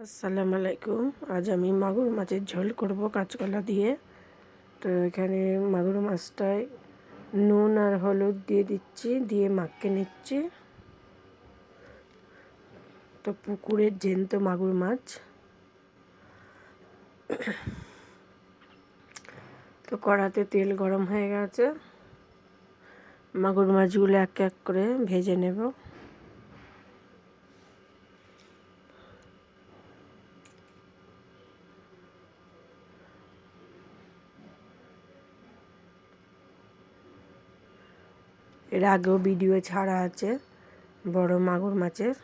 আসসালামু আলাইকুম। আজ আমি মাগুর মাছের ঝোল করব কাঁচকলা দিয়ে। তো এখানে মাগুর মাছটায় নুন আর হলুদ দিয়ে দিচ্ছি, দিয়ে মাখিয়ে নিচ্ছি। তো পুকুরের জ্যান্ত মাগুর মাছ। তো কড়াতে তেল গরম হয়ে গেছে, মাগুর মাছগুলো এক এক করে ভেজে নেব। এর আগেও ভিডিও ছাড়া আছে বড় মাগুর মাছের।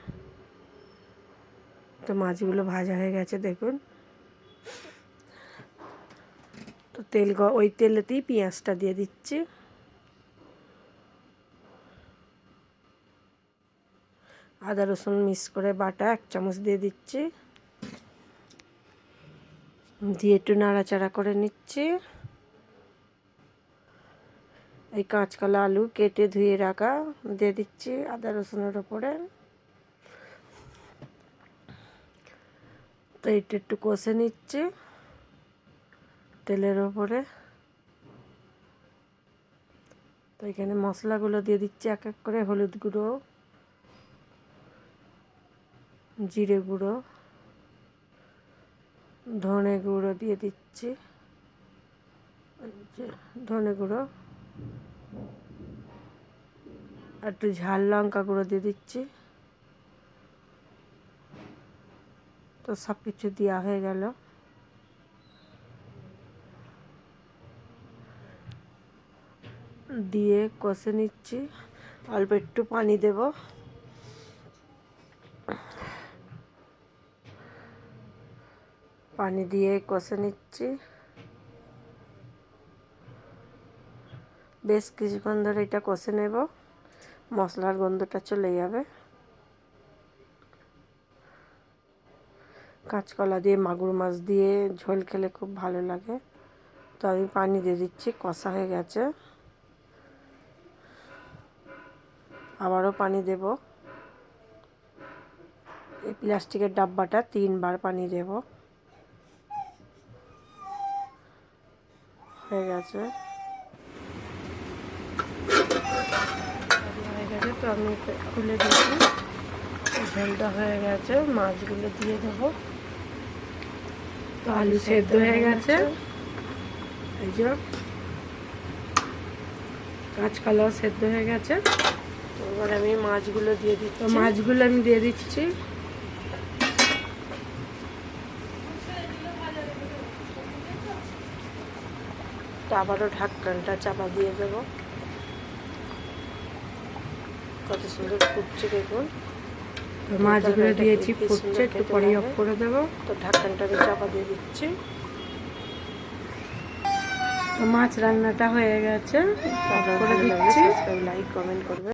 তো মাছগুলো ভাজা হয়ে গেছে দেখুন। তো ওই তেলেতেই পেঁয়াজটা দিয়ে দিচ্ছি। আদা রসুন মিক্স করে বাটা 1 চামচ দিয়ে দিচ্ছি, দিয়ে একটু নাড়াচাড়া করে নিচ্ছি। এই কাঁচকলা আলু কেটে ধুয়ে রাখা দিয়ে দিচ্ছি আদা রসুনের ওপরে। তো এটা একটু কষে নিচ্ছি তেলের ওপরে। তো এখানে মশলাগুলো দিয়ে দিচ্ছি এক এক করে। হলুদ গুঁড়ো, জিরে গুঁড়ো, ধনে গুঁড়ো দিয়ে দিচ্ছি, ধনে গুঁড়ো, একটু ঝাল লঙ্কা গুঁড়ো দিয়ে দিচ্ছি। তো সব কিছু দেওয়া হয়ে গেল। দিয়ে কষে নিচ্ছি, অল্প একটু পানি দেব। পানি দিয়ে কষে নিচ্ছি। বেশ কিছুক্ষণ ধরে এটা কষে নেব, মশলার গন্ধটা চলে যাবে। কাঁচকলা দিয়ে মাগুর মাছ দিয়ে ঝোল খেলে খুব ভালো লাগে। তো আমি পানি দিয়ে দিচ্ছি, কষা হয়ে গেছে। আবারও পানি দেব। এই প্লাস্টিকের ডাব্বাটা 3 বার পানি দেব। হয়ে গেছে। তো আমি খুলে দিচ্ছি। ঝোলটা হয়ে গেছে, মাছগুলো দিয়ে দেবো। তো আলু সেদ্ধ হয়ে গেছে, এই যে কাঁচকলাও সেদ্ধ হয়ে গেছে। তো এবার আমি মাছগুলো দিয়ে দিচ্ছি। তো মাছগুলো আমি দিয়ে দিচ্ছি। তো আবারও ঢাকনাটা চাপা দিয়ে দেবো। কত সুন্দর ফুটছে দেখুন। তো মাছগুলো দিয়েছি, ফুটছে, একটু পরে অফ করে দেবো। তো ঢাকনাটা চাপা দিয়ে দিচ্ছি। তো মাছ রান্নাটা হয়ে গেছে, অফ করে দিচ্ছি। লাইক কমেন্ট করবে।